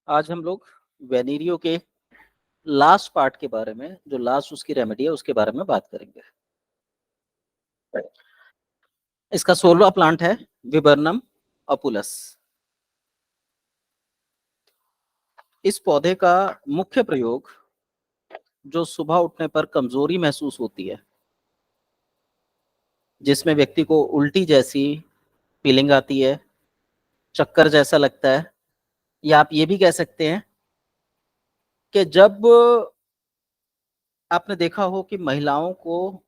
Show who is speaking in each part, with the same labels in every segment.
Speaker 1: आज हम लोग वेनेरियो के लास्ट पार्ट के बारे में, जो लास्ट उसकी रेमेडी है उसके बारे में बात करेंगे। इसका 16वां प्लांट है विबर्नम अपुलस। इस पौधे का मुख्य प्रयोग जो सुबह उठने पर कमजोरी महसूस होती है, जिसमें व्यक्ति को उल्टी जैसी फीलिंग आती है, चक्कर जैसा लगता है, या आप ये भी कह सकते हैं कि जब आपने देखा हो कि महिलाओं को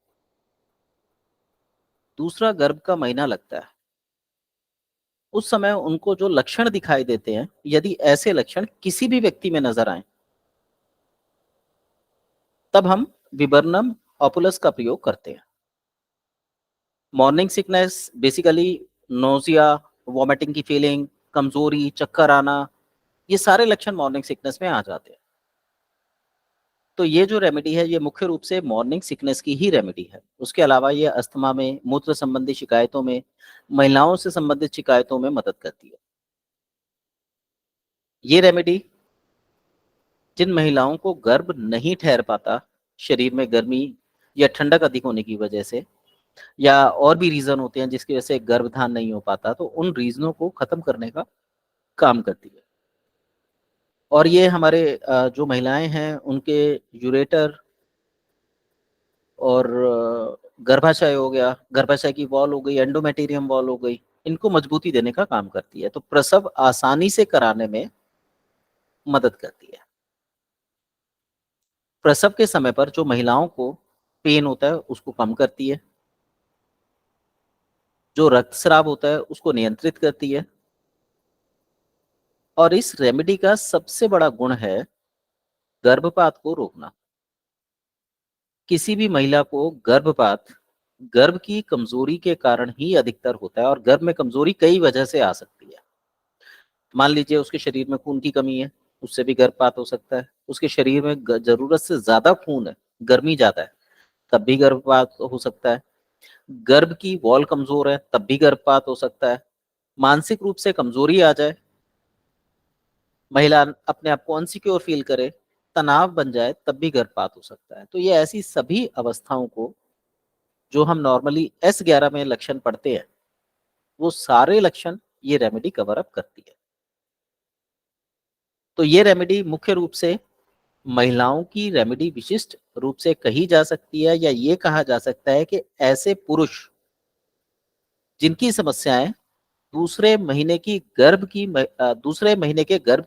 Speaker 1: दूसरा गर्भ का महीना लगता है, उस समय उनको जो लक्षण दिखाई देते हैं, यदि ऐसे लक्षण किसी भी व्यक्ति में नजर आए, तब हम विबर्नम ऑपुलस का प्रयोग करते हैं। Morning sickness basically nausea, vomiting की फीलिंग, कमजोरी, चक्कर आना, ये सारे लक्षण मॉर्निंग सिकनेस में आ जाते हैं। तो ये जो रेमेडी है ये मुख्य रूप से मॉर्निंग सिकनेस की ही रेमेडी है। उसके अलावा ये अस्थमा में, मूत्र संबंधी शिकायतों में, महिलाओं से संबंधित शिकायतों में मदद करती है। ये रेमेडी जिन महिलाओं को गर्भ नहीं ठहर पाता, शरीर में गर्मी या ठंडक अधिक होने की वजह से, या और भी रीजन होते हैं जिसकी वजह से गर्भधान नहीं हो पाता, तो उन रीजनों को खत्म करने का काम करती है। और ये हमारे जो महिलाएं हैं उनके यूरेटर और गर्भाशय हो गया, गर्भाशय की वॉल हो गई, एंडोमेटेरियम वॉल हो गई, इनको मजबूती देने का काम करती है। तो प्रसव आसानी से कराने में मदद करती है। प्रसव के समय पर जो महिलाओं को पेन होता है उसको कम करती है, जो रक्तस्राव होता है उसको नियंत्रित करती है। और इस रेमेडी का सबसे बड़ा गुण है गर्भपात को रोकना। किसी भी महिला को गर्भपात गर्भ की कमजोरी के कारण ही अधिकतर होता है, और गर्भ में कमजोरी कई वजह से आ सकती है। मान लीजिए उसके शरीर में खून की कमी है, उससे भी गर्भपात हो सकता है। उसके शरीर में जरूरत से ज्यादा खून है, गर्मी ज्यादा है, तब भी गर्भपात हो सकता है। गर्भ की वॉल कमजोर है, तब भी गर्भपात हो सकता है। मानसिक रूप से कमजोरी आ जाए, महिला अपने आप को अनसिक्योर फील करे, तनाव बन जाए, तब भी गर्भपात हो सकता है। तो ये ऐसी सभी अवस्थाओं को जो हम नॉर्मली S11 में लक्षण पढ़ते हैं, वो सारे लक्षण ये रेमेडी कवर अप करती है। तो ये रेमेडी मुख्य रूप से महिलाओं की रेमेडी विशिष्ट रूप से कही जा सकती है, या ये कहा जा सकता है कि ऐसे पुरुष जिनकी समस्याएं दूसरे महीने के गर्भ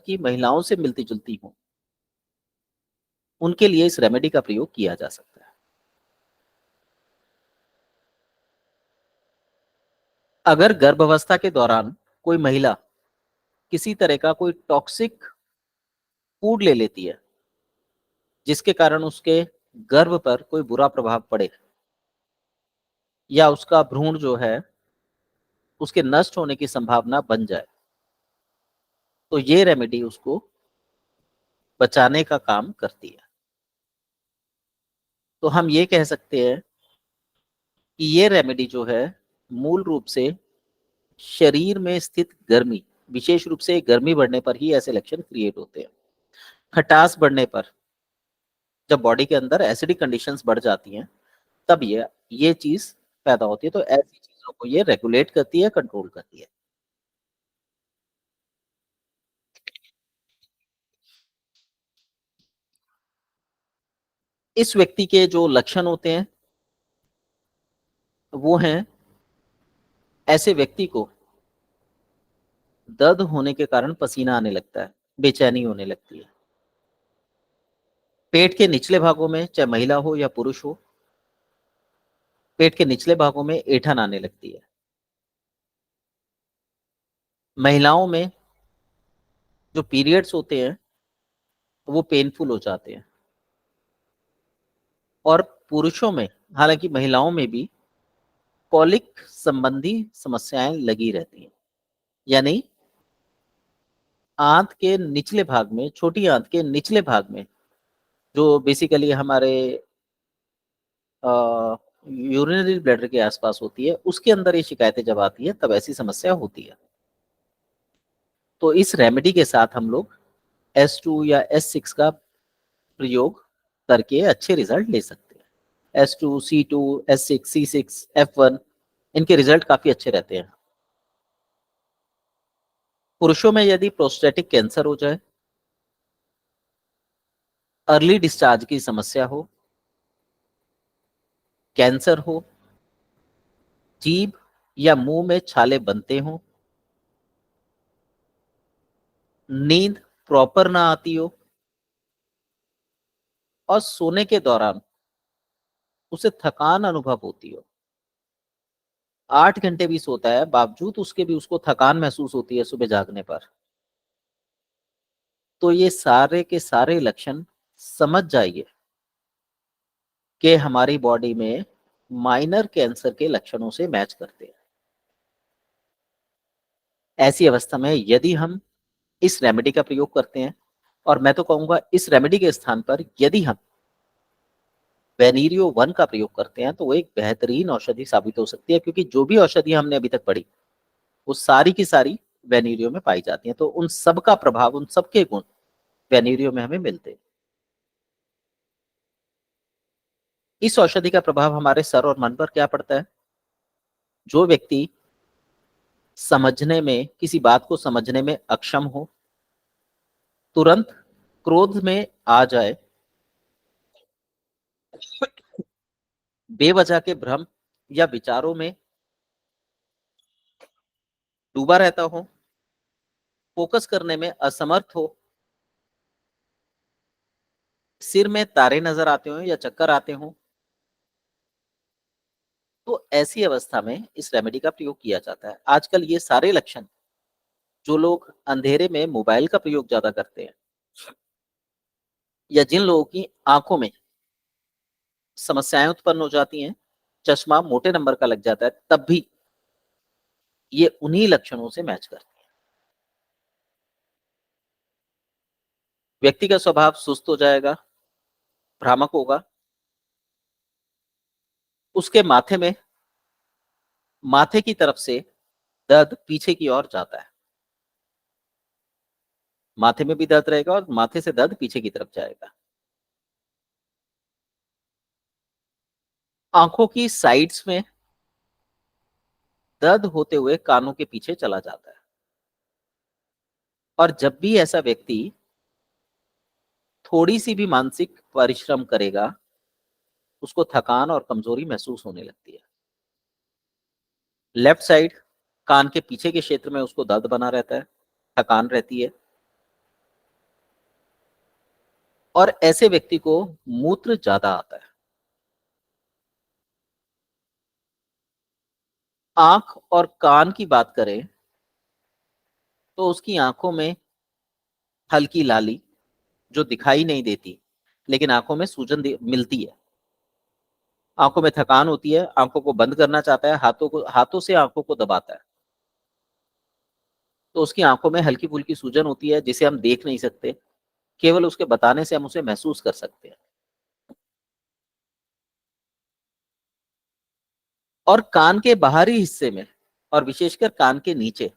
Speaker 1: की महिलाओं से मिलती जुलती हों, उनके लिए इस रेमेडी का प्रयोग किया जा सकता है। अगर गर्भावस्था के दौरान कोई महिला किसी तरह का कोई टॉक्सिक फूड ले लेती है, जिसके कारण उसके गर्भ पर कोई बुरा प्रभाव पड़े, या उसका भ्रूण जो है उसके नष्ट होने की संभावना बन जाए, तो ये रेमेडी उसको बचाने का काम करती है। तो हम ये कह सकते हैं कि ये रेमेडी जो है मूल रूप से शरीर में स्थित गर्मी, विशेष रूप से गर्मी बढ़ने पर ही ऐसे लक्षण क्रिएट होते हैं। खटास बढ़ने पर, जब बॉडी के अंदर एसिडिक कंडीशंस बढ़ जाती हैं, तब ये चीज पैदा होती है। तो ऐसी चीजों को ये रेगुलेट करती है, कंट्रोल करती है। इस व्यक्ति के जो लक्षण होते हैं वो हैं, ऐसे व्यक्ति को दर्द होने के कारण पसीना आने लगता है, बेचैनी होने लगती है। पेट के निचले भागों में, चाहे महिला हो या पुरुष हो, पेट के निचले भागों में ऐंठन आने लगती है। महिलाओं में जो पीरियड्स होते हैं वो पेनफुल हो जाते हैं। और पुरुषों में, हालांकि महिलाओं में भी कॉलिक संबंधी समस्याएं लगी रहती हैं। यानी आंत के निचले भाग में, छोटी आंत के निचले भाग में, जो बेसिकली हमारे यूरिनरी ब्लैडर के आसपास होती है, उसके अंदर ये शिकायतें जब आती है तब ऐसी समस्या होती है। तो इस रेमेडी के साथ हम लोग S2 या S6 का प्रयोग करके अच्छे रिजल्ट ले सकते हैं। S2, C2, S6, C6, F1 इनके रिजल्ट काफी अच्छे रहते हैं। पुरुषों में यदि प्रोस्टेटिक कैंसर हो जाए, अर्ली डिस्चार्ज की समस्या हो, कैंसर हो, जीभ या मुंह में छाले बनते हों, नींद प्रॉपर ना आती हो और सोने के दौरान उसे थकान अनुभव होती हो, 8 घंटे भी सोता है बावजूद उसके भी उसको थकान महसूस होती है सुबह जागने पर, तो ये सारे के सारे लक्षण समझ जाइए कि हमारी बॉडी में माइनर कैंसर के लक्षणों से मैच करते हैं। ऐसी अवस्था में यदि हम इस रेमेडी का प्रयोग करते हैं, और मैं तो कहूंगा इस रेमेडी के स्थान पर यदि हम वेनीरियो 1 का प्रयोग करते हैं तो वो एक बेहतरीन औषधि साबित हो सकती है, क्योंकि जो भी औषधियां हमने अभी तक पढ़ी वो सारी की सारी वेनीरियो में पाई जाती हैं, तो उन सब का प्रभाव, उन सब के गुण वेनीरियो में हमें मिलते हैं। इस औषधि का प्रभाव हमारे सर और मन पर क्या पड़ता है? जो व्यक्ति समझने में, किसी बात को समझने में अक्षम हो, तुरंत क्रोध में आ जाए, बेवजह के भ्रम या विचारों में डूबा रहता हो, फोकस करने में असमर्थ हो, सिर में तारे नजर आते हो या चक्कर आते हो, तो ऐसी अवस्था में इस रेमेडी का प्रयोग किया जाता है। आजकल ये सारे लक्षण, जो लोग अंधेरे में मोबाइल का प्रयोग ज्यादा करते हैं या जिन लोगों की आंखों में समस्याएं उत्पन्न हो जाती हैं, चश्मा मोटे नंबर का लग जाता है, तब भी ये उन्हीं लक्षणों से मैच करती है। व्यक्ति का स्वभाव सुस्त हो जाएगा, भ्रामक होगा, उसके माथे की तरफ से दर्द पीछे की ओर जाता है, माथे में भी दर्द रहेगा और माथे से दर्द पीछे की तरफ जाएगा। आंखों की साइड्स में दर्द होते हुए कानों के पीछे चला जाता है। और जब भी ऐसा व्यक्ति थोड़ी सी भी मानसिक परिश्रम करेगा, उसको थकान और कमजोरी महसूस होने लगती है। लेफ्ट साइड कान के पीछे के क्षेत्र में उसको दर्द बना रहता है, थकान रहती है, और ऐसे व्यक्ति को मूत्र ज्यादा आता है। आंख और कान की बात करें तो उसकी आंखों में हल्की लाली, जो दिखाई नहीं देती लेकिन आंखों में सूजन मिलती है, आंखों में थकान होती है, आंखों को बंद करना चाहता है, हाथों से आंखों को दबाता है, तो उसकी आंखों में हल्की फुल्की सूजन होती है जिसे हम देख नहीं सकते, केवल उसके बताने से हम उसे महसूस कर सकते हैं। और कान के बाहरी हिस्से में, और विशेषकर कान के नीचे,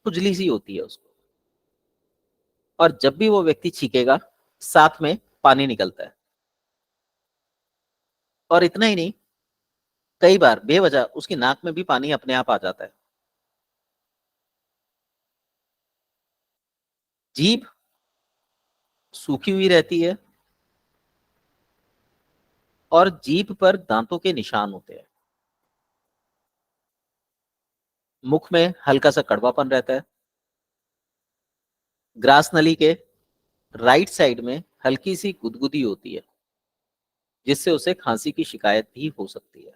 Speaker 1: खुजली सी होती है उसको, और जब भी वो व्यक्ति छींकेगा साथ में पानी निकलता है। और इतना ही नहीं, कई बार बेवजह उसकी नाक में भी पानी अपने आप आ जाता है। जीभ सूखी हुई रहती है और जीभ पर दांतों के निशान होते हैं। मुख में हल्का सा कड़वापन रहता है। ग्रास नली के राइट साइड में हल्की सी गुदगुदी होती है, जिससे उसे खांसी की शिकायत भी हो सकती है।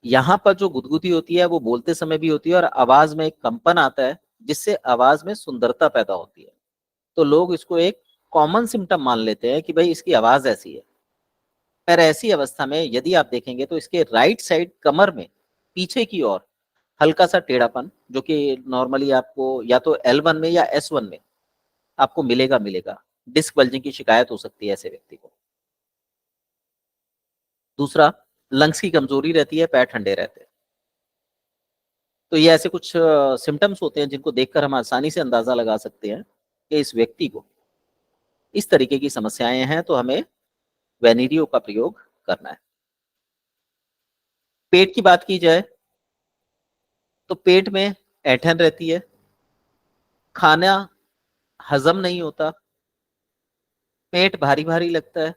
Speaker 1: यहाँ पर जो गुदगुदी होती है वो बोलते समय भी होती है और आवाज में एक कंपन आता है, जिससे आवाज में सुंदरता पैदा होती है। तो लोग इसको एक कॉमन सिम्टम मान लेते हैं कि भाई इसकी आवाज ऐसी है। पर ऐसी अवस्था में यदि आप देखेंगे तो इसके राइट साइड कमर में पीछे की ओर हल्का सा टेढ़ापन, जो कि नॉर्मली आपको या तो L1 में या S1 में आपको मिलेगा। डिस्क बल्जिंग की शिकायत हो सकती है ऐसे व्यक्ति को। दूसरा, लंग्स की कमजोरी रहती है, पैर ठंडे रहते हैं। तो ये ऐसे कुछ सिम्टम्स होते हैं जिनको देखकर हम आसानी से अंदाजा लगा सकते हैं कि इस व्यक्ति को इस तरीके की समस्याएं हैं, तो हमें वेनिडियो का प्रयोग करना है। पेट की बात की जाए तो पेट में ऐंठन रहती है, खाना हजम नहीं होता, पेट भारी भारी लगता है,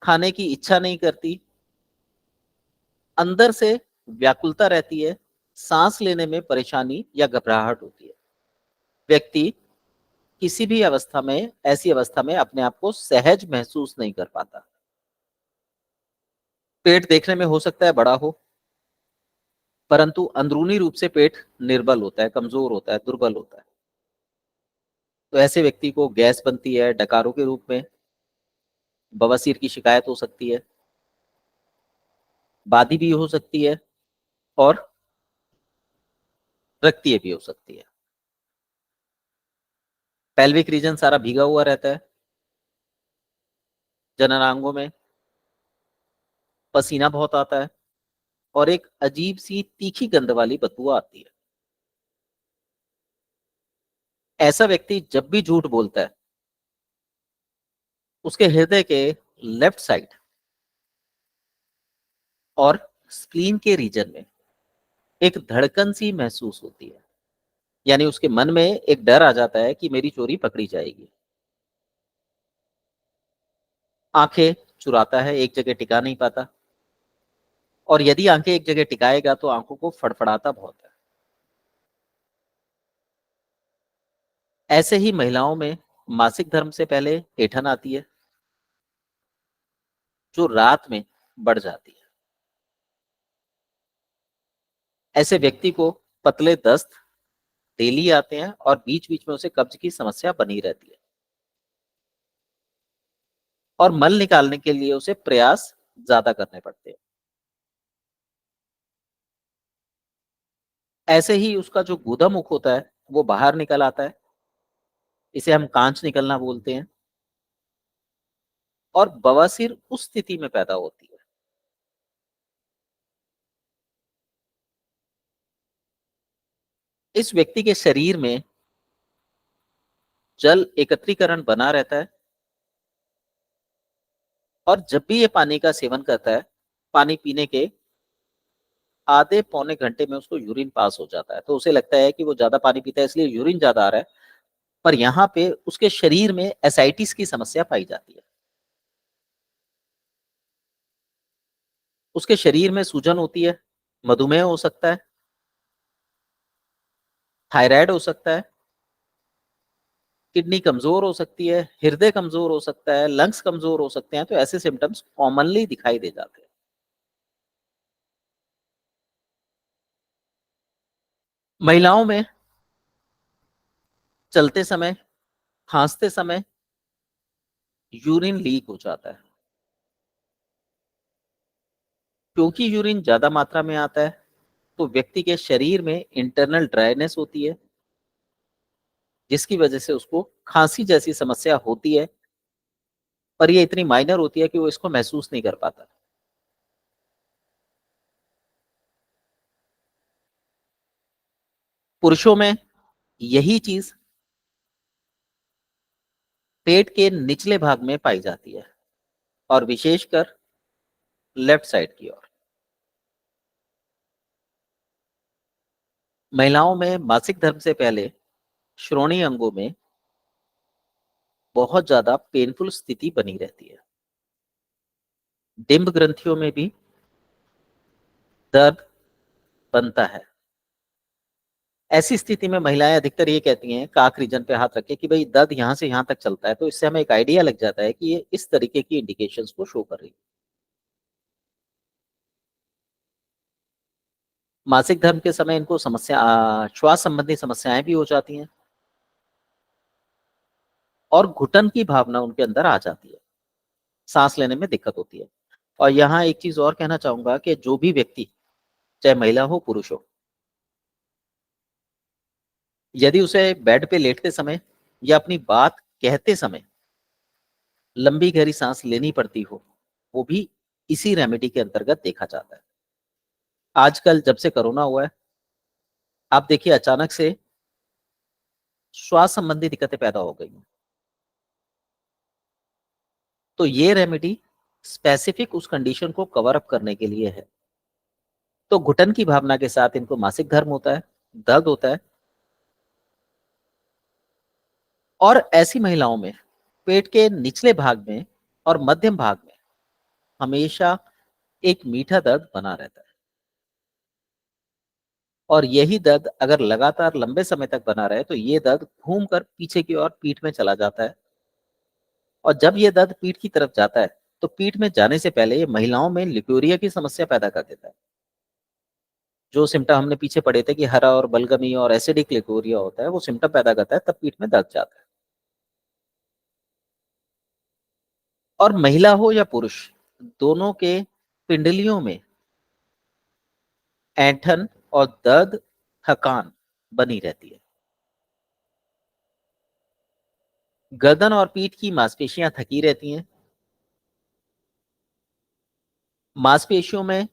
Speaker 1: खाने की इच्छा नहीं करती, अंदर से व्याकुलता रहती है, सांस लेने में परेशानी या घबराहट होती है। व्यक्ति किसी भी अवस्था में, ऐसी अवस्था में अपने आप को सहज महसूस नहीं कर पाता। पेट देखने में हो सकता है बड़ा हो, परंतु अंदरूनी रूप से पेट निर्बल होता है, कमजोर होता है, दुर्बल होता है। तो ऐसे व्यक्ति को गैस बनती है, डकारों के रूप में, बवासीर की शिकायत हो सकती है, बादी भी हो सकती है और रक्तीय भी हो सकती है। पेल्विक रीजन सारा भीगा हुआ रहता है, जननांगों में पसीना बहुत आता है और एक अजीब सी तीखी गंध वाली बदबू आती है। ऐसा व्यक्ति जब भी झूठ बोलता है, उसके हृदय के लेफ्ट साइड और स्प्लीन के रीजन में एक धड़कन सी महसूस होती है। यानी उसके मन में एक डर आ जाता है कि मेरी चोरी पकड़ी जाएगी। आंखें चुराता है, एक जगह टिका नहीं पाता, और यदि आंखें एक जगह टिकाएगा तो आंखों को फड़फड़ाता बहुत है। ऐसे ही महिलाओं में मासिक धर्म से पहले ऐंठन आती है, जो रात में बढ़ जाती है। ऐसे व्यक्ति को पतले दस्त डेली आते हैं और बीच बीच में उसे कब्ज की समस्या बनी रहती है, और मल निकालने के लिए उसे प्रयास ज्यादा करने पड़ते हैं। ऐसे ही उसका जो गुदा मुख होता है वो बाहर निकल आता है, इसे हम कांच निकलना बोलते हैं, और बवासीर उस स्थिति में पैदा होती है। इस व्यक्ति के शरीर में जल एकत्रीकरण बना रहता है, और जब भी ये पानी का सेवन करता है, पानी पीने के आधे पौने घंटे में उसको यूरिन पास हो जाता है। तो उसे लगता है कि वो ज्यादा पानी पीता है इसलिए यूरिन ज्यादा आ रहा है, पर यहाँ पे उसके शरीर में एसाइटिस की समस्या पाई जाती है। उसके शरीर में सूजन होती है, मधुमेह हो सकता है, थायराइड हो सकता है, किडनी कमजोर हो सकती है, हृदय कमजोर हो सकता है, लंग्स कमजोर हो सकते हैं। तो ऐसे सिम्टम्स कॉमनली दिखाई दे जाते हैं। महिलाओं में चलते समय, खांसते समय यूरिन लीक हो जाता है। क्योंकि यूरिन ज्यादा मात्रा में आता है, तो व्यक्ति के शरीर में इंटरनल ड्राइनेस होती है, जिसकी वजह से उसको खांसी जैसी समस्या होती है, पर ये इतनी माइनर होती है कि वो इसको महसूस नहीं कर पाता। पुरुषों में यही चीज पेट के निचले भाग में पाई जाती है, और विशेषकर लेफ्ट साइड की ओर। महिलाओं में मासिक धर्म से पहले श्रोणि अंगों में बहुत ज्यादा पेनफुल स्थिति बनी रहती है। डिंब ग्रंथियों में भी दर्द बनता है। ऐसी स्थिति में महिलाएं अधिकतर ये कहती हैं, काक रीजन पे हाथ रखे, कि भाई दर्द यहाँ से यहाँ तक चलता है। तो इससे हमें एक आइडिया लग जाता है कि ये इस तरीके की इंडिकेशंस को शो कर रही है। मासिक धर्म के समय इनको समस्या, श्वास संबंधी समस्याएं भी हो जाती हैं, और घुटन की भावना उनके अंदर आ जाती है, सांस लेने में दिक्कत होती है। और यहाँ एक चीज और कहना चाहूंगा कि जो भी व्यक्ति, चाहे महिला हो पुरुष हो, यदि उसे बेड पे लेटते समय या अपनी बात कहते समय लंबी गहरी सांस लेनी पड़ती हो, वो भी इसी रेमेडी के अंतर्गत देखा जाता है। आजकल जब से कोरोना हुआ है, आप देखिए अचानक से श्वास संबंधी दिक्कतें पैदा हो गई, तो ये रेमेडी स्पेसिफिक उस कंडीशन को कवर अप करने के लिए है। तो घुटन की भावना के साथ इनको मासिक धर्म होता है, दर्द होता है, और ऐसी महिलाओं में पेट के निचले भाग में और मध्यम भाग में हमेशा एक मीठा दर्द बना रहता है। और यही दर्द अगर लगातार लंबे समय तक बना रहे तो ये दर्द घूमकर पीछे की ओर पीठ में चला जाता है, और जब ये दर्द पीठ की तरफ जाता है तो पीठ में जाने से पहले ये महिलाओं में लिकोरिया की समस्या पैदा कर देता है। जो सिम्टम हमने पीछे पढ़े थे कि हरा और बलगमी और एसिडिक लिकोरिया होता है, वो सिम्टम पैदा करता है, तब पीठ में दर्द जाता है। और महिला हो या पुरुष, दोनों के पिंडलियों में ऐंठन और दर्द, थकान बनी रहती है। गर्दन और पीठ की मांसपेशियां थकी रहती हैं। मांसपेशियों में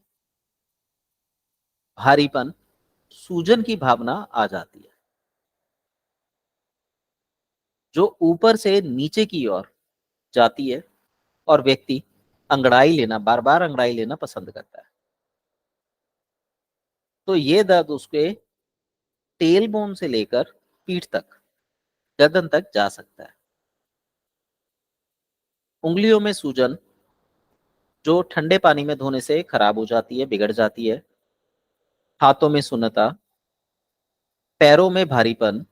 Speaker 1: भारीपन, सूजन की भावना आ जाती है, जो ऊपर से नीचे की ओर जाती है, और व्यक्ति अंगड़ाई लेना, बार बार अंगड़ाई लेना पसंद करता है। तो ये दर्द उसके टेल बोन से लेकर पीठ तक, गर्दन तक जा सकता है। उंगलियों में सूजन, जो ठंडे पानी में धोने से खराब हो जाती है, बिगड़ जाती है। हाथों में सुन्नता, पैरों में भारीपन,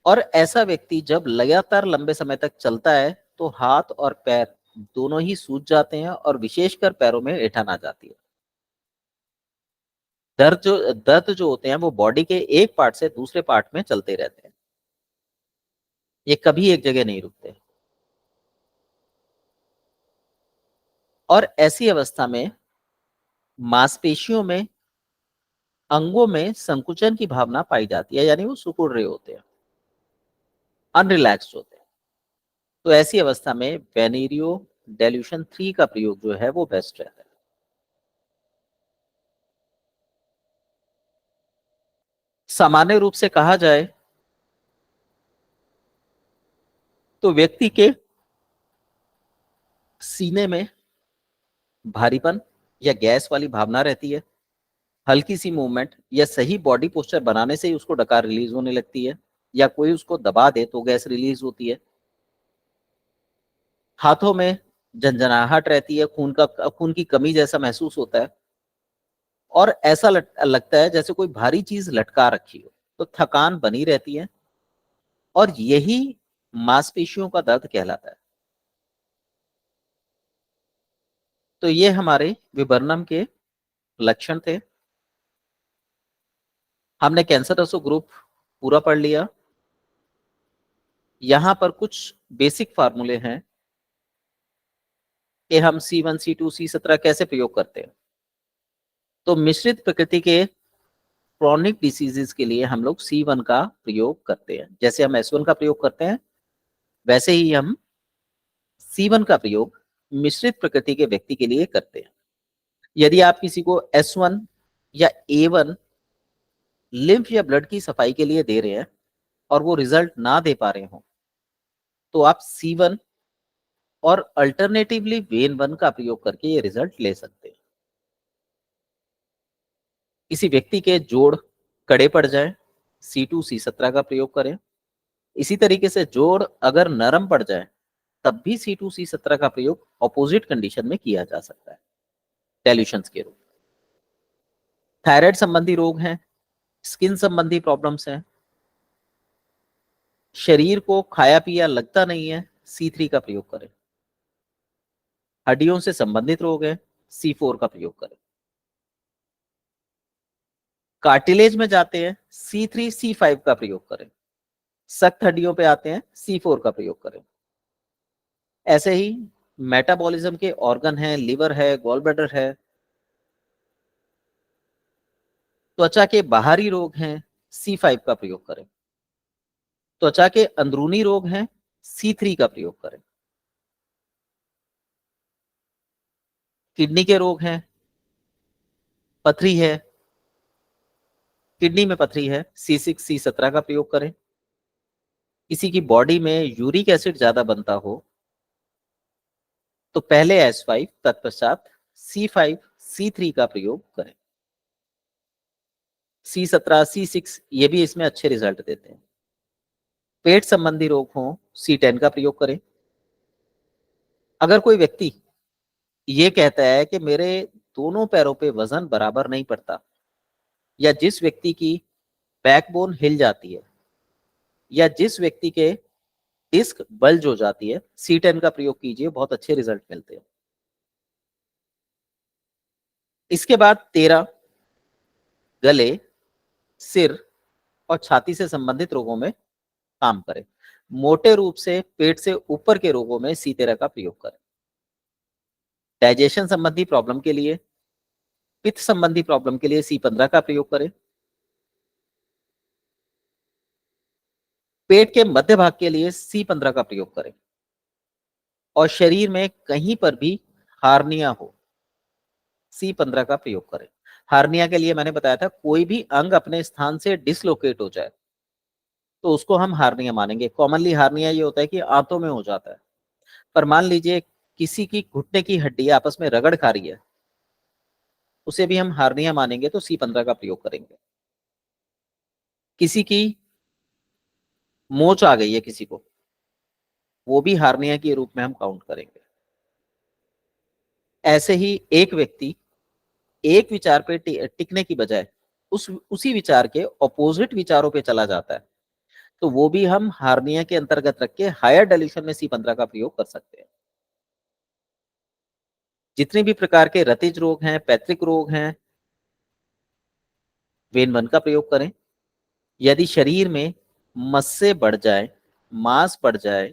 Speaker 1: और ऐसा व्यक्ति जब लगातार लंबे समय तक चलता है तो हाथ और पैर दोनों ही सूज जाते हैं, और विशेषकर पैरों में ऐंठन आ जाती है। दर्द जो होते हैं वो बॉडी के एक पार्ट से दूसरे पार्ट में चलते रहते हैं, ये कभी एक जगह नहीं रुकते। और ऐसी अवस्था में मांसपेशियों में, अंगों में संकुचन की भावना पाई जाती है, यानी वो सिकुड़ रहे होते हैं, अनरिलैक्स्ड होते हैं। तो ऐसी अवस्था में वेनेरियो डेल्यूशन 3 का प्रयोग जो है वो बेस्ट रहता है। सामान्य रूप से कहा जाए तो व्यक्ति के सीने में भारीपन या गैस वाली भावना रहती है। हल्की सी मूवमेंट या सही बॉडी पोस्चर बनाने से ही उसको डकार रिलीज होने लगती है, या कोई उसको दबा दे तो गैस रिलीज होती है। हाथों में झंझनाहट रहती है, खून की कमी जैसा महसूस होता है, और ऐसा लगता है जैसे कोई भारी चीज लटका रखी हो। तो थकान बनी रहती है, और यही मांसपेशियों का दर्द कहलाता है। तो ये हमारे विबर्नम के लक्षण थे। हमने कैंसर रसो ग्रुप पूरा पढ़ लिया। यहां पर कुछ बेसिक फार्मूले हैं कि हम C1, C2, C17 कैसे प्रयोग करते हैं। तो मिश्रित प्रकृति के क्रोनिक डिसीजेस के लिए हम लोग C1 का प्रयोग करते हैं, जैसे हम S1 का प्रयोग करते हैं वैसे ही हम C1 का प्रयोग मिश्रित प्रकृति के व्यक्ति के लिए करते हैं। यदि आप किसी को S1 या A1 लिम्फ या ब्लड की सफाई के लिए दे रहे हैं और वो रिजल्ट ना दे पा रहे हो, तो आप C1 और अल्टरनेटिवली वेन 1 का प्रयोग करके ये रिजल्ट ले सकते हैं। किसी व्यक्ति के जोड़ कड़े पड़ जाए, C2 C17 का प्रयोग करें। इसी तरीके से जोड़ अगर नरम पड़ जाए तब भी C2 C17 का प्रयोग ऑपोजिट कंडीशन में किया जा सकता है, डेल्यूशंस के रोग। थायराइड संबंधी रोग हैं, स्किन संबंधी प्रॉब्लम्स हैं, शरीर को खाया पिया लगता नहीं है, C3 का प्रयोग करें। हड्डियों से संबंधित रोग है, C4 का प्रयोग करें। कार्टिलेज में जाते हैं, C3 C5 का प्रयोग करें। सख्त हड्डियों पे आते हैं, C4 का प्रयोग करें। ऐसे ही मेटाबॉलिज्म के ऑर्गन है, लिवर है, गॉल ब्लैडर है। त्वचा के बाहरी रोग हैं, C5 का प्रयोग करें। त्वचा के अंदरूनी रोग हैं, C3 का प्रयोग करें। किडनी के रोग हैं, पथरी है, किडनी में पथरी है, C6C17 का प्रयोग करें। किसी की बॉडी में यूरिक एसिड ज्यादा बनता हो तो पहले S5 तत्पश्चात C5C3 का प्रयोग करें। C17 C6 ये भी इसमें अच्छे रिजल्ट देते हैं। पेट संबंधी रोग हो C10 का प्रयोग करें। अगर कोई व्यक्ति ये कहता है कि मेरे दोनों पैरों पे वजन बराबर नहीं पड़ता, या जिस व्यक्ति की बैकबोन हिल जाती है, या जिस व्यक्ति के डिस्क बल्ज हो जाती है, C10 का प्रयोग कीजिए, बहुत अच्छे रिजल्ट मिलते हैं। इसके बाद 13 गले, सिर और छाती से संबंधित रोगों में काम करें। मोटे रूप से पेट से ऊपर के रोगों में C13 का प्रयोग करें। डाइजेशन संबंधी प्रॉब्लम के लिए, पित्त संबंधी प्रॉब्लम के लिए C15 का प्रयोग करें। पेट के मध्य भाग के लिए C15 का प्रयोग करें। और शरीर में कहीं पर भी हार्निया हो, C15 का प्रयोग करें। हार्निया के लिए मैंने बताया था, कोई भी अंग अपने स्थान से डिसलोकेट हो जाए तो उसको हम हार्निया मानेंगे। कॉमनली हार्निया ये होता है कि आंतों में हो जाता है, पर मान लीजिए किसी की घुटने की हड्डी आपस में रगड़ खा रही है, उसे भी हम हार्निया मानेंगे, तो C15 का प्रयोग करेंगे। किसी की मोच आ गई है किसी को, वो भी हार्निया के रूप में हम काउंट करेंगे। ऐसे ही एक व्यक्ति एक विचार पे टिकने की बजाय उसी विचार के ऑपोजिट विचारों पे चला जाता है, तो वो भी हम हार्निया के अंतर्गत रख के हायर डाइल्यूशन में C15 का प्रयोग कर सकते हैं। जितने भी प्रकार के रतिज रोग हैं, पैतृक रोग हैं, वेन 1 का प्रयोग करें। यदि शरीर में मस्से बढ़ जाए, मांस बढ़ जाए,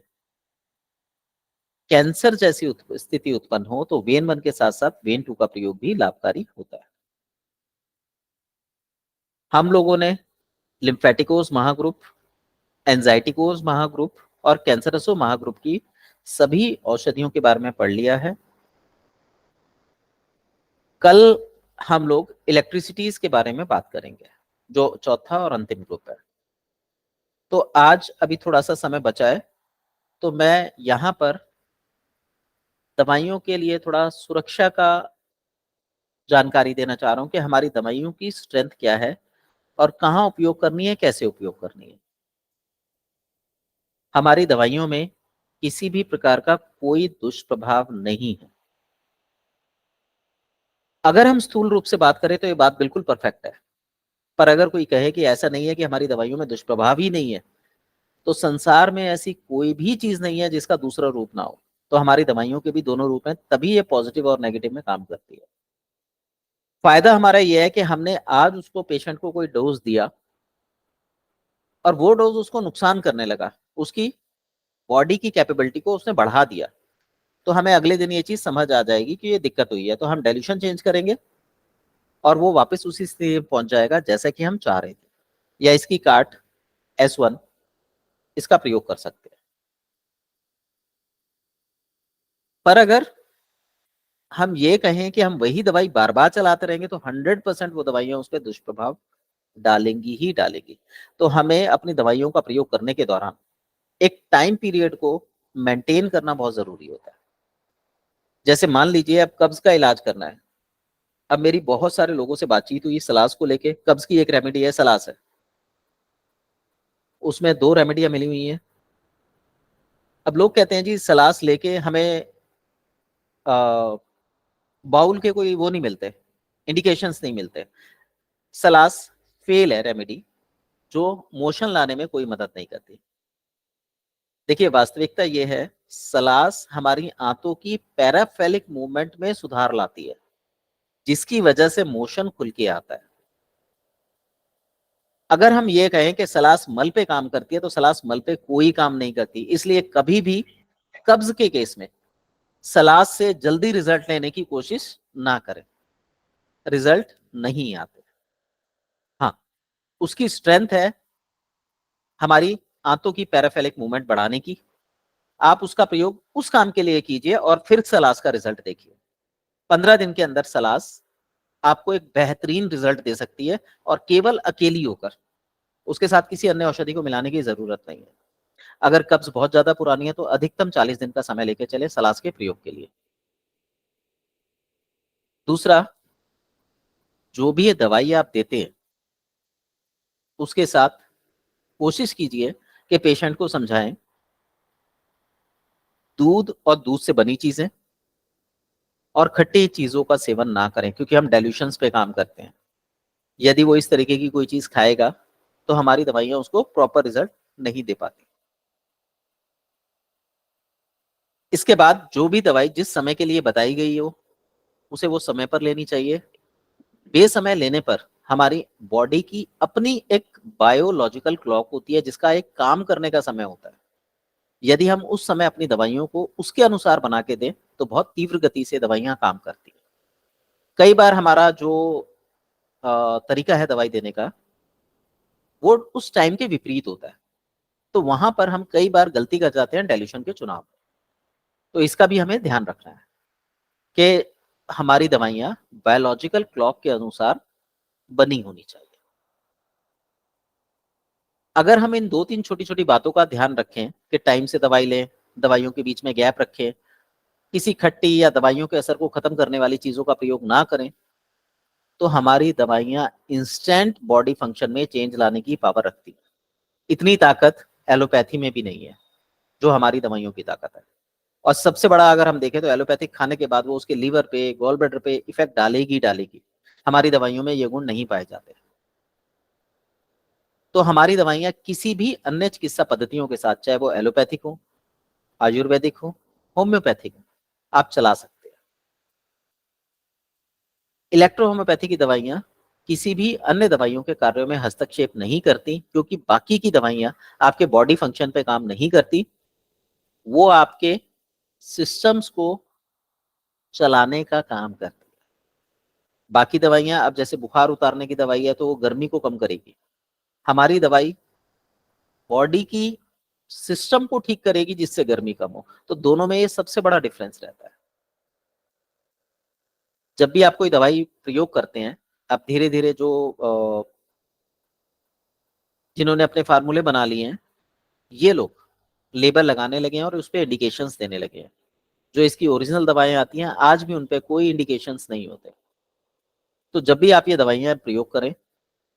Speaker 1: कैंसर जैसी स्थिति उत्पन्न हो, तो वेन 1 के साथ साथ वेन 2 का प्रयोग भी लाभकारी होता है। हम लोगों ने लिम्फेटिकोज महाग्रुप, एंजाइटिकोज महाग्रुप और कैंसरसो महाग्रुप की सभी औषधियों के बारे में पढ़ लिया है। कल हम लोग इलेक्ट्रिसिटीज के बारे में बात करेंगे, जो चौथा और अंतिम ग्रुप है। तो आज अभी थोड़ा सा समय बचा है, तो मैं यहाँ पर दवाइयों के लिए थोड़ा सुरक्षा का जानकारी देना चाह रहा हूँ कि हमारी दवाइयों की स्ट्रेंथ क्या है और कहाँ उपयोग करनी है, कैसे उपयोग करनी है। हमारी दवाइयों में किसी भी प्रकार का कोई दुष्प्रभाव नहीं है। अगर हम स्थूल रूप से बात करें तो ये बात बिल्कुल परफेक्ट है, पर अगर कोई कहे कि ऐसा नहीं है कि हमारी दवाइयों में दुष्प्रभाव ही नहीं है, तो संसार में ऐसी कोई भी चीज नहीं है जिसका दूसरा रूप ना हो। तो हमारी दवाइयों के भी दोनों रूप हैं, तभी ये पॉजिटिव और नेगेटिव में काम करती है। फायदा हमारा ये है कि हमने आज उसको पेशेंट को कोई डोज दिया और वो डोज उसको नुकसान करने लगा, उसकी बॉडी की कैपेबिलिटी को उसने बढ़ा दिया, तो हमें अगले दिन ये चीज समझ आ जाएगी कि ये दिक्कत हुई है, तो हम डाइल्यूशन चेंज करेंगे और वो वापस उसी स्थिति में पहुंच जाएगा जैसा कि हम चाह रहे थे। या इसकी काट S1 इसका प्रयोग कर सकते हैं। पर अगर हम ये कहें कि हम वही दवाई बार बार चलाते रहेंगे, तो 100% वो दवाइयां उस पर दुष्प्रभाव डालेंगी ही डालेंगी। तो हमें अपनी दवाइयों का प्रयोग करने के दौरान एक टाइम पीरियड को मेंटेन करना बहुत जरूरी होता है। जैसे मान लीजिए अब कब्ज का इलाज करना है। अब मेरी बहुत सारे लोगों से बातचीत हुई सलास को लेके। कब्ज की एक रेमेडी है, सलास है, उसमें 2 रेमेडियां मिली हुई हैं। अब लोग कहते हैं जी सलास लेके हमें बाउल के कोई वो नहीं मिलते, इंडिकेशंस नहीं मिलते। सलास फेल है रेमेडी, जो मोशन लाने में कोई मदद नहीं करती। देखिए वास्तविकता ये है, सलास हमारी आंतों की पैराफेलिक मूवमेंट में सुधार लाती है, जिसकी वजह से मोशन खुल के आता है। अगर हम ये कहें कि सलास मल पे काम करती है, तो सलास मल पे कोई काम नहीं करती। इसलिए कभी भी कब्ज के केस में सलास से जल्दी रिजल्ट लेने की कोशिश ना करें, रिजल्ट नहीं आते। हाँ, उसकी स्ट्रेंथ है हमारी आंतों की पैराफेलिक मूवमेंट बढ़ाने की। आप उसका प्रयोग उस काम के लिए कीजिए और फिर सलास का रिजल्ट देखिए। 15 दिन के अंदर सलास आपको एक बेहतरीन रिजल्ट दे सकती है, और केवल अकेली होकर, उसके साथ किसी अन्य औषधि को मिलाने की जरूरत नहीं है। अगर कब्ज बहुत ज्यादा पुरानी है तो अधिकतम 40 दिन का समय लेके चले सलास के प्रयोग के लिए। दूसरा, जो भी ये दवाई आप देते हैं उसके साथ कोशिश कीजिए कि पेशेंट को समझाएं दूध और दूध से बनी चीजें और खट्टी चीजों का सेवन ना करें, क्योंकि हम डाइल्यूशंस पे काम करते हैं। यदि वो इस तरीके की कोई चीज खाएगा तो हमारी दवाइयां उसको प्रॉपर रिजल्ट नहीं दे पाती। इसके बाद जो भी दवाई जिस समय के लिए बताई गई हो उसे वो समय पर लेनी चाहिए। बेसमय लेने पर हमारी बॉडी की अपनी एक बायोलॉजिकल क्लॉक होती है जिसका एक काम करने का समय होता है। यदि हम उस समय अपनी दवाइयों को उसके अनुसार बना के दें तो बहुत तीव्र गति से दवाइयां काम करती हैं। कई बार हमारा जो तरीका है दवाई देने का वो उस टाइम के विपरीत होता है, तो वहां पर हम कई बार गलती कर जाते हैं डाइल्यूशन के चुनाव में। तो इसका भी हमें ध्यान रखना है कि हमारी दवाइयां बायोलॉजिकल क्लॉक के अनुसार बनी होनी चाहिए। अगर हम इन 2-3 छोटी-छोटी बातों का ध्यान रखें कि टाइम से दवाई लें, दवाइयों के बीच में गैप रखें, किसी खट्टी या दवाइयों के असर को खत्म करने वाली चीजों का प्रयोग ना करें, तो हमारी दवाइयां इंस्टेंट बॉडी फंक्शन में चेंज लाने की पावर रखती है। इतनी ताकत एलोपैथी में भी नहीं है जो हमारी दवाइयों की ताकत है। और सबसे बड़ा अगर हम देखें तो एलोपैथिक खाने के बाद वो उसके लीवर पे, गॉल ब्लैडर पे इफेक्ट डालेगी डालेगी। हमारी दवाइयों में ये गुण नहीं पाए जाते। तो हमारी दवाइयां किसी भी अन्य चिकित्सा पद्धतियों के साथ, चाहे वो एलोपैथिक हो, आयुर्वेदिक हो, होम्योपैथिक हो, आप चला सकते हैं। इलेक्ट्रो होम्योपैथी की दवाइयां किसी भी अन्य दवाइयों के कार्यों में हस्तक्षेप नहीं करती, क्योंकि बाकी की दवाइयां आपके बॉडी फंक्शन पे काम नहीं करती, वो आपके सिस्टम्स को चलाने का काम करती है। बाकी दवाइयां, अब जैसे बुखार उतारने की दवाई है तो वो गर्मी को कम करेगी, हमारी दवाई बॉडी की सिस्टम को ठीक करेगी जिससे गर्मी कम हो। तो दोनों में ये सबसे बड़ा डिफरेंस रहता है। जब भी आप कोई दवाई प्रयोग करते हैं, आप धीरे धीरे जो जिन्होंने अपने फार्मूले बना लिए हैं ये लोग लेबल लगाने लगे हैं और उस पर इंडिकेशंस देने लगे हैं। जो इसकी ओरिजिनल दवाएं आती हैं आज भी उन पे कोई इंडिकेशंस नहीं होते। तो जब भी आप ये दवाइयां प्रयोग करें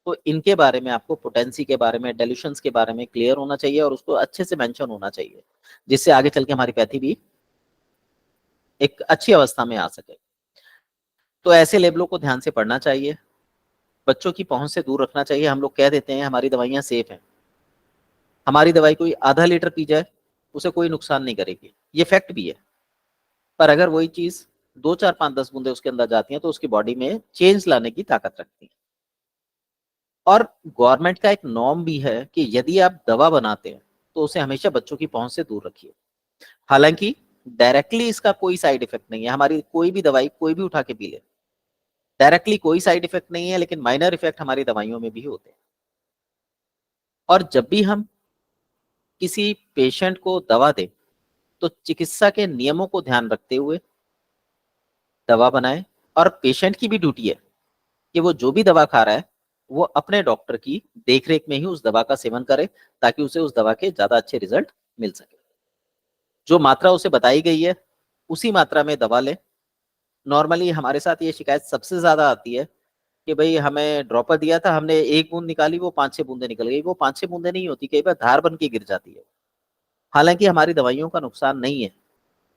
Speaker 1: तो इनके बारे में आपको पोटेंसी के बारे में, डाइल्यूशंस के बारे में क्लियर होना चाहिए और उसको अच्छे से मेंशन होना चाहिए, जिससे आगे चल के हमारी पैथी भी एक अच्छी अवस्था में आ सके। तो ऐसे लेबलों को ध्यान से पढ़ना चाहिए, बच्चों की पहुंच से दूर रखना चाहिए। हम लोग कह देते हैं हमारी दवाइयां सेफ हैं, हमारी दवाई कोई आधा लीटर पी जाए उसे कोई नुकसान नहीं करेगी, ये फैक्ट भी है। पर अगर वही चीज 2, 4, 5, 10 बूंदे उसके अंदर जाती हैं तो उसकी बॉडी में चेंज लाने की ताकत रखती है। और गवर्नमेंट का एक नॉर्म भी है कि यदि आप दवा बनाते हैं तो उसे हमेशा बच्चों की पहुंच से दूर रखिए। हालांकि डायरेक्टली इसका कोई साइड इफेक्ट नहीं है, हमारी कोई भी दवाई कोई भी उठा के पी ले, डायरेक्टली कोई साइड इफेक्ट नहीं है, लेकिन माइनर इफेक्ट हमारी दवाइयों में भी होते हैं। और जब भी हम किसी पेशेंट को दवा दें तो चिकित्सा के नियमों को ध्यान रखते हुए दवा बनाएं। और पेशेंट की भी ड्यूटी है कि वो जो भी दवा खा रहा है वो अपने डॉक्टर की देखरेख में ही उस दवा का सेवन करे, ताकि उसे उस दवा के ज्यादा अच्छे रिजल्ट मिल सके। जो मात्रा उसे बताई गई है उसी मात्रा में दवा ले। नॉर्मली हमारे साथ ये शिकायत सबसे ज्यादा आती है कि भाई हमें ड्रॉपर दिया था, हमने 1 बूंद निकाली, वो 5-6 बूंदे निकल गई। वो 5-6 बूंदे नहीं होती, कई बार धार बन के गिर जाती है। हालांकि हमारी दवाइयों का नुकसान नहीं है,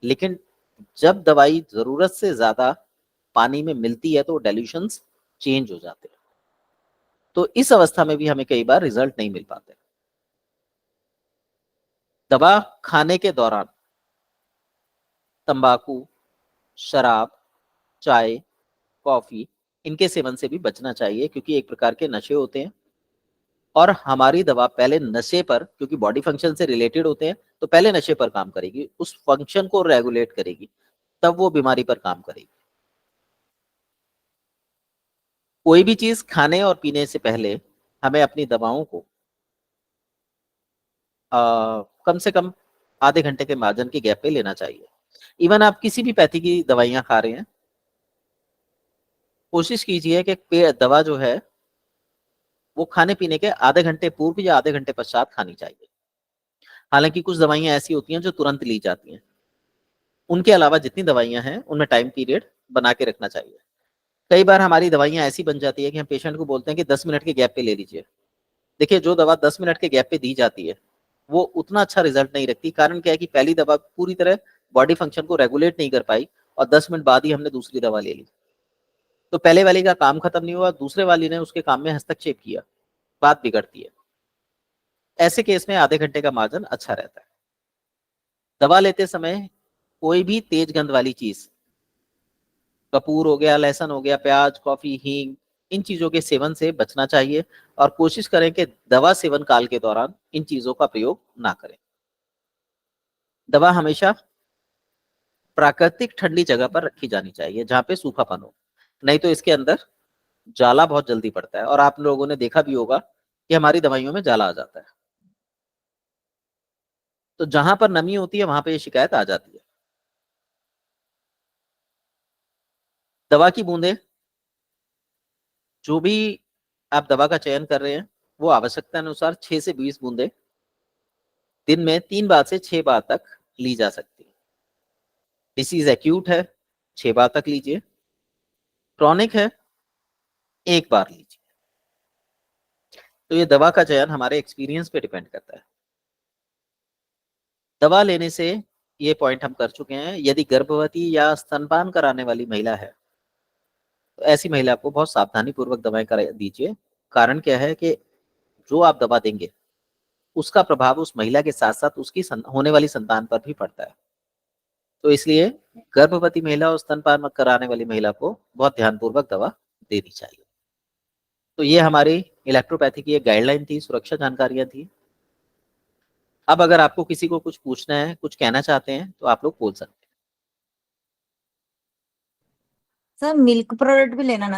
Speaker 1: लेकिन जब दवाई जरूरत से ज्यादा पानी में मिलती है तो डाइल्यूशंस चेंज हो जाते हैं। तो इस अवस्था में भी हमें कई बार रिजल्ट नहीं मिल पाते। दवा खाने के दौरान तंबाकू, शराब, चाय, कॉफी, इनके सेवन से भी बचना चाहिए, क्योंकि एक प्रकार के नशे होते हैं। और हमारी दवा पहले नशे पर, क्योंकि बॉडी फंक्शन से रिलेटेड होते हैं, तो पहले नशे पर काम करेगी, उस फंक्शन को रेगुलेट करेगी, तब वो बीमारी पर काम करेगी। कोई भी चीज खाने और पीने से पहले हमें अपनी दवाओं को कम से कम आधे घंटे के मार्जिन के गैप पे लेना चाहिए। इवन आप किसी भी पैथी की दवाइयां खा रहे हैं कोशिश कीजिए कि दवा जो है वो खाने पीने के आधे घंटे पूर्व या आधे घंटे पश्चात खानी चाहिए। हालांकि कुछ दवाइयां ऐसी होती हैं जो तुरंत ली जाती हैं। उनके अलावा जितनी दवाइयां हैं उनमें टाइम पीरियड बना के रखना चाहिए। कई बार हमारी दवाइयां ऐसी बन जाती है कि हम पेशेंट को बोलते हैं कि 10 मिनट के गैप पे ले लीजिए। देखिए, जो दवा 10 मिनट के गैप पे दी जाती है वो उतना अच्छा रिजल्ट नहीं रखती। कारण क्या है कि पहली दवा पूरी तरह बॉडी फंक्शन को रेगुलेट नहीं कर पाई और 10 मिनट बाद ही हमने दूसरी दवा ले ली, तो पहले वाली का काम खत्म नहीं हुआ, दूसरे वाली ने उसके काम में हस्तक्षेप किया, बात बिगड़ती है। ऐसे केस में आधे घंटे का मार्जिन अच्छा रहता है। दवा लेते समय कोई भी तेज गंध वाली चीज, कपूर हो गया, लहसुन हो गया, प्याज, कॉफी, हींग, इन चीजों के सेवन से बचना चाहिए और कोशिश करें कि दवा सेवन काल के दौरान इन चीजों का प्रयोग ना करें। दवा हमेशा प्राकृतिक ठंडी जगह पर रखी जानी चाहिए जहां पे सूखापन हो, नहीं तो इसके अंदर जाला बहुत जल्दी पड़ता है और आप लोगों ने देखा भी होगा कि हमारी दवाइयों में जाला आ जाता है। तो जहां पर नमी होती है वहां पे ये शिकायत आ जाती है। दवा की बूंदें, जो भी आप दवा का चयन कर रहे हैं वो आवश्यकता अनुसार 6 से 20 बूंदें दिन में 3 बार से 6 बार तक ली जा सकती है। डिसीज एक्यूट है, 6 बार तक लीजिए। क्रॉनिक है, 1 बार लीजिए। तो ये दवा का चयन हमारे एक्सपीरियंस पे डिपेंड करता है। दवा लेने से, ये पॉइंट हम कर चुके हैं, यदि गर्भवती या स्तनपान कराने वाली महिला है तो ऐसी महिला को बहुत सावधानी पूर्वक दवाएं करा दीजिए। कारण क्या है कि जो आप दवा देंगे उसका प्रभाव उस महिला के साथ साथ उसकी होने वाली संतान पर भी पड़ता है। तो इसलिए गर्भवती महिला और स्तनपान कराने वाली महिला को बहुत ध्यानपूर्वक दवा देनी चाहिए। तो ये हमारी इलेक्ट्रोपैथी की एक गाइडलाइन थी, सुरक्षा जानकारियां थी। अब अगर आपको किसी को कुछ पूछना है, कुछ कहना चाहते हैं तो आप लोग बोल सकते हैं।
Speaker 2: सर मिल्क प्रोडक्ट भी लेना ना।